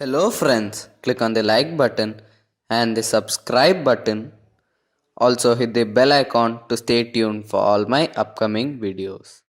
Hello friends, click on the like button and the subscribe button. Also hit the bell icon to stay tuned for all my upcoming videos.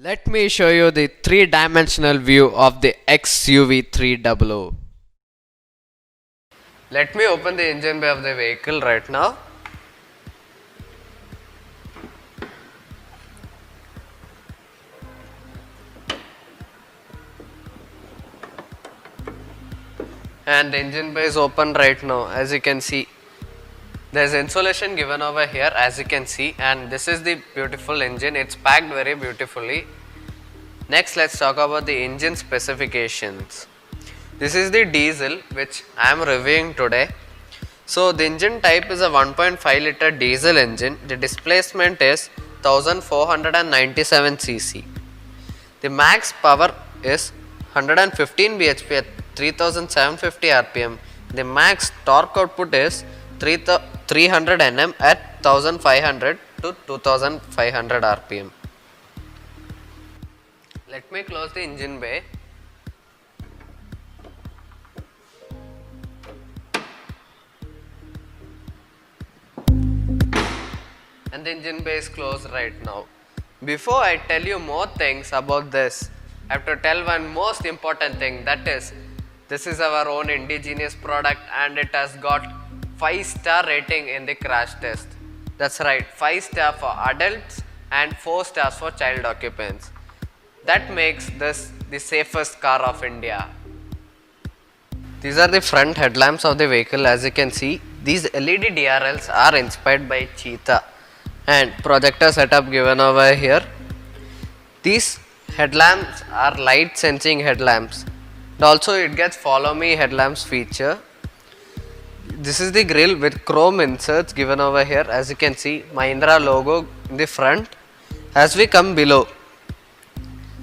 Let me show you the three-dimensional view of the XUV 300. Let me open the engine bay of the vehicle right now. And the engine bay is open right now. As you can see, there is insulation given over here, as you can see, and this is the beautiful engine. It's packed very beautifully. Next, let's talk about the engine specifications. This is the diesel which I am reviewing today. So the engine type is a 1.5 liter diesel engine. The displacement is 1497 cc. The max power is 115 bhp at 3750 rpm. The max torque output is 300 Nm at 1500 to 2500 rpm. Let me close the engine bay. And the engine bay is closed right now. Before I tell you more things about this, I have to tell one most important thing, that is, this is our own indigenous product and it has got 5-star rating in the crash test. That's right, 5-star for adults and 4 stars for child occupants. That makes this the safest car of India. These are the front headlamps of the vehicle. As you can see, these LED DRLs are inspired by Cheetah and projector setup given over here. These headlamps are light sensing headlamps and also it gets follow me headlamps feature. This is the grille with chrome inserts given over here. As you can see, Mahindra logo in the front. As we come below,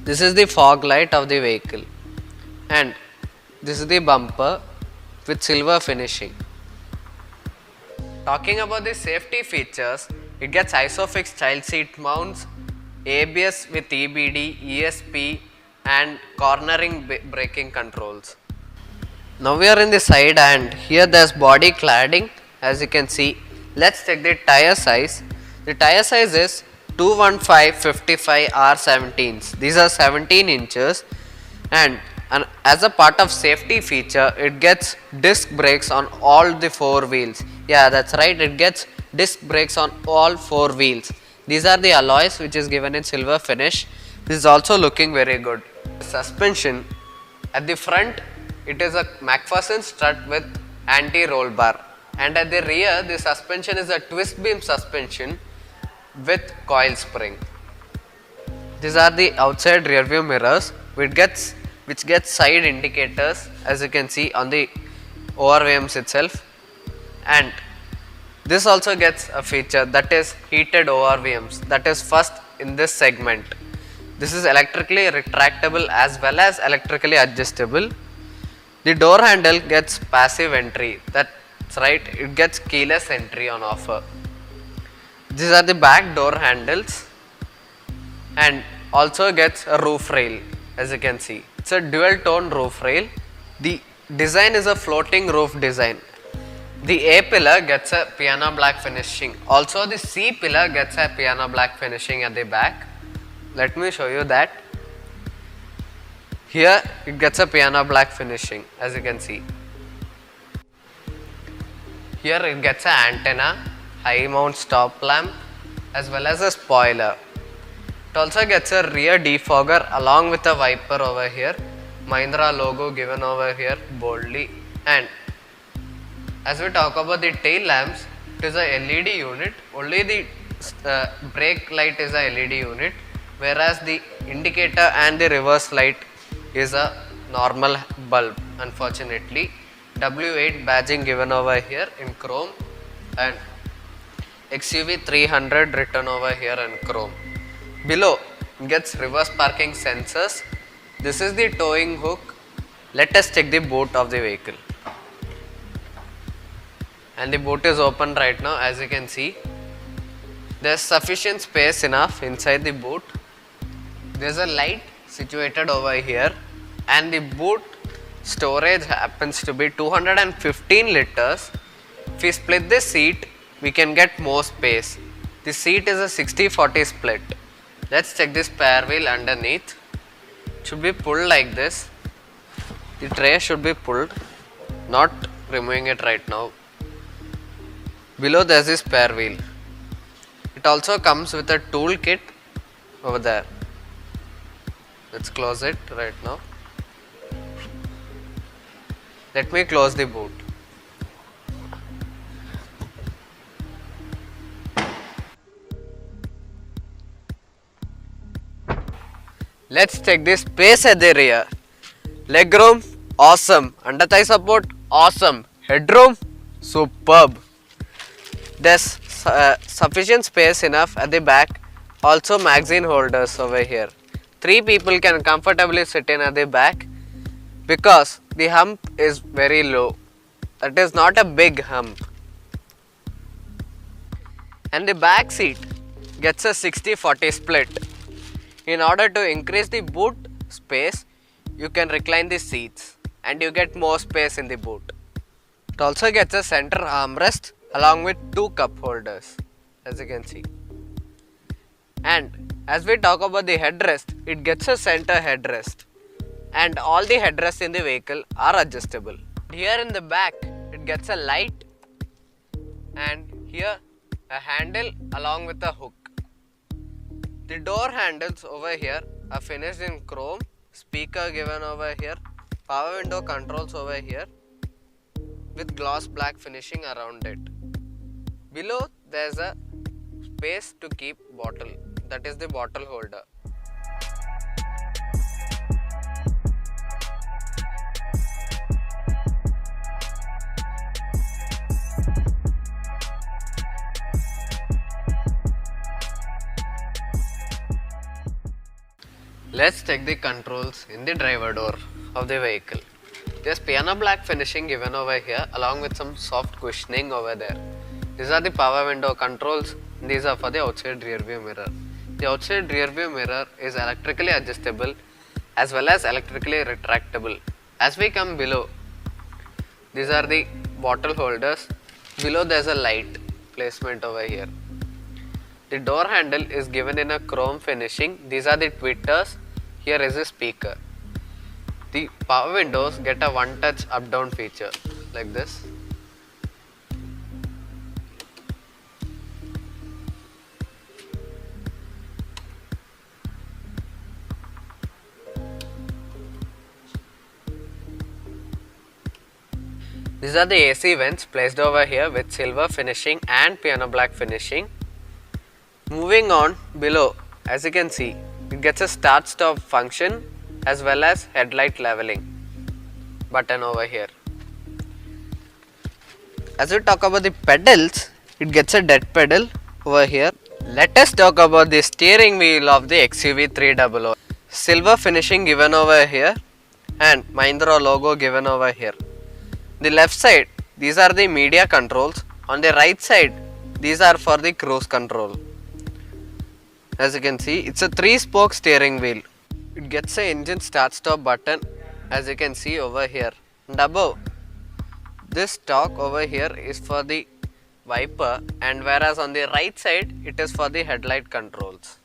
this is the fog light of the vehicle and this is the bumper with silver finishing. Talking about the safety features, it gets ISOFIX child seat mounts, ABS with EBD, ESP and cornering braking controls. Now we are in the side and here there is body cladding. As you can see, let's check the tire size. The tire size is 215/55 R17s. These are 17 inches and as a part of safety feature, it gets disc brakes on all the 4 wheels. Yeah, that's right, it gets disc brakes on all 4 wheels. These are the alloys which is given in silver finish. This is also looking very good. Suspension, at the front it is a McPherson strut with anti-roll bar and at the rear the suspension is a twist beam suspension with coil spring. These are the outside rear view mirrors which gets side indicators, as you can see on the ORVMs itself, and this also gets a feature, that is heated ORVMs, that is first in this segment. This is electrically retractable as well as electrically adjustable. The door handle gets passive entry, that's right, it gets keyless entry on offer. These are the back door handles and also gets a roof rail, as you can see. It's a dual tone roof rail. The design is a floating roof design. The A pillar gets a piano black finishing. Also the C pillar gets a piano black finishing at the back. Let me show you that. Here it gets a piano black finishing, as you can see. Here it gets an antenna, high mount stop lamp, as well as a spoiler. It also gets a rear defogger along with a wiper over here. Mahindra logo given over here boldly. And as we talk about the tail lamps, it is a LED unit. Only the brake light is a LED unit, whereas the indicator and the reverse light is a normal bulb. Unfortunately, W8 badging given over here in chrome and XUV 300 written over here in chrome. Below gets reverse parking sensors. This is the towing hook. Let us check the boot of the vehicle. And the boot is open right now, as you can see. There's sufficient space enough inside the boot. There's a light situated over here, and the boot storage happens to be 215 liters. If we split the seat, we can get more space. The seat is a 60-40 split. Let's check this spare wheel underneath. It should be pulled like this. The tray should be pulled, not removing it right now. Below there is a spare wheel. It also comes with a tool kit over there. Let's close it right now. Let me close the boot. Let's check the space at the rear. Legroom, awesome. Under thigh support, awesome. Headroom, superb. There's sufficient space enough at the back. Also magazine holders over here. 3 people can comfortably sit in at the back because the hump is very low. That is not a big hump. And the back seat gets a 60-40 split. In order to increase the boot space, you can recline the seats and you get more space in the boot. It also gets a center armrest along with 2 cup holders, as you can see. And as we talk about the headrest, it gets a center headrest. And all the headrests in the vehicle are adjustable. Here in the back, it gets a light, and here a handle along with a hook. The door handles over here are finished in chrome, speaker given over here, power window controls over here with gloss black finishing around it. Below there is a space to keep bottle, that is the bottle holder. Let's check the controls in the driver door of the vehicle. There's piano black finishing given over here along with some soft cushioning over there. These are the power window controls. These are for the outside rear view mirror. The outside rear view mirror is electrically adjustable as well as electrically retractable. As we come below, these are the bottle holders. Below there's a light placement over here. The door handle is given in a chrome finishing. These are the tweeters. Here is a speaker. The power windows get a one-touch up-down feature like this. These are the AC vents placed over here with silver finishing and piano black finishing. Moving on below, as you can see, it gets a start stop function as well as headlight leveling button over here. As we talk about the pedals, it gets a dead pedal over here. Let us talk about the steering wheel of the XUV 300. Silver finishing given over here and Mahindra logo given over here. The left side these are the media controls. On the right side, these are for the cruise control. As you can see, it's a 3-spoke steering wheel. It gets a engine start stop button, as you can see over here. And above, this talk over here is for the wiper, and whereas on the right side it is for the headlight controls.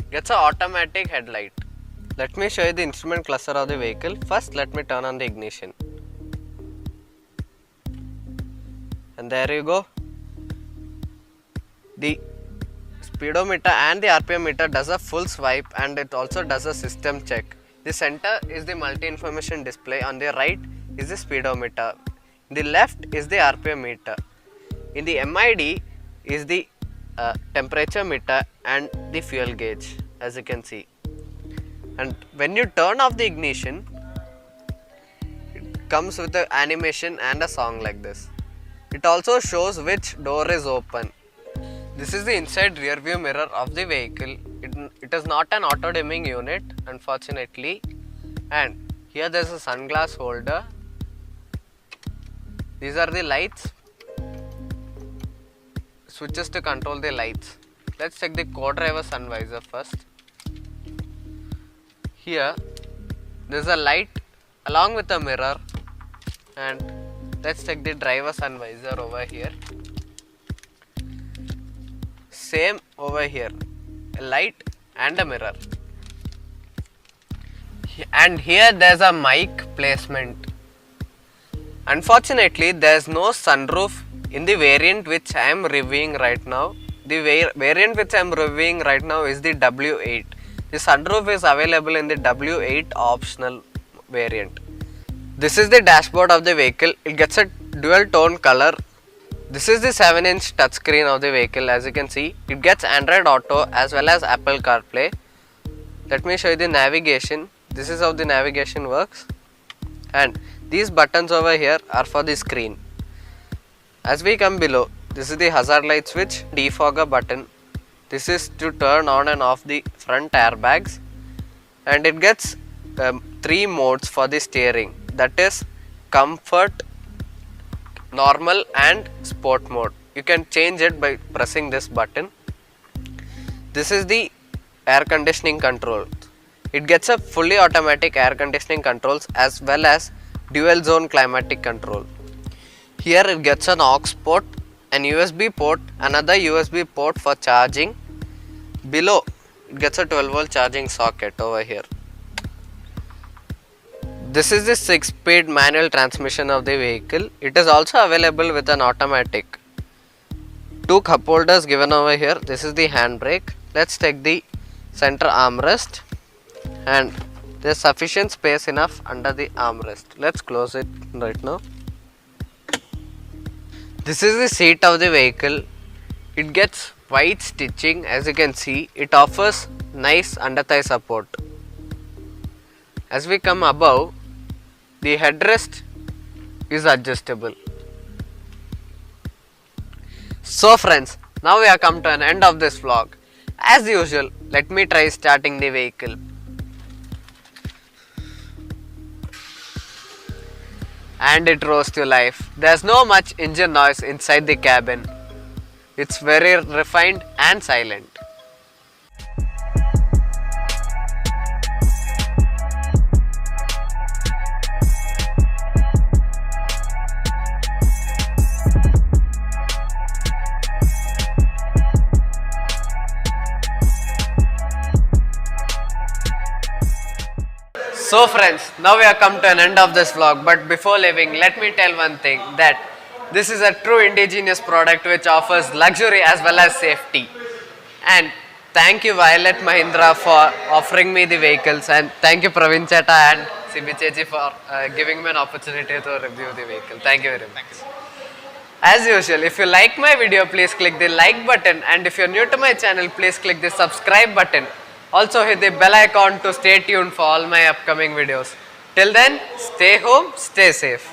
Gets a automatic headlight. Let me show you the instrument cluster of the vehicle. First, let me turn on the ignition. And there you go. The speedometer and the RPM meter does a full swipe, and it also does a system check. The center is the multi-information display. On the right is the speedometer. In the left is the RPM meter. In the MID is the temperature meter and the fuel gauge, as you can see. And when you turn off the ignition, it comes with an animation and a song like this. It also shows which door is open. This is the inside rear view mirror of the vehicle. It is not an auto dimming unit, unfortunately. And here there is a sunglass holder. These are the lights. Switches to control the lights. Let's check the co-driver sun visor first. Here there is a light along with a mirror, and let's check the driver sun visor over here. Same over here, a light and a mirror. And here there's a mic placement. Unfortunately, there's no sunroof in the variant which I am reviewing right now. The variant which I am reviewing right now is the W8. The sunroof is available in the W8 optional variant. This is the dashboard of the vehicle. It gets a dual tone color. This is the 7-inch touchscreen of the vehicle. As you can see, it gets Android Auto as well as Apple CarPlay. Let me show you the navigation. This is how the navigation works. And these buttons over here are for the screen. As we come below, this is the hazard light switch, defogger button. This is to turn on and off the front airbags. And it gets 3 modes for the steering. That is comfort, normal and sport mode. You can change it by pressing this button. This is the air conditioning control. It gets a fully automatic air conditioning controls as well as dual zone climatic control. Here it gets an aux port, an USB port, another USB port for charging. Below it gets a 12-volt charging socket over here. This is the 6-speed manual transmission of the vehicle. It is also available with an automatic. 2 cup holders given over here. This is the handbrake. Let's take the center armrest, and there is sufficient space enough under the armrest. Let's close it right now. This is the seat of the vehicle. It gets white stitching. As you can see, it offers nice under thigh support. As we come above, the headrest is adjustable. So friends, now we have come to an end of this vlog. As usual, let me try starting the vehicle. And it rose to life. There's no much engine noise inside the cabin. It's very refined and silent. So friends, now we have come to an end of this vlog, but before leaving, let me tell one thing, that this is a true indigenous product which offers luxury as well as safety. And thank you Violet Mahindra for offering me the vehicles, and thank you Praveen Chetta and Sibicheji for giving me an opportunity to review the vehicle. Thank you very much. As usual, if you like my video, please click the like button, and if you are new to my channel, please click the subscribe button. Also hit the bell icon to stay tuned for all my upcoming videos. Till then, stay home, stay safe.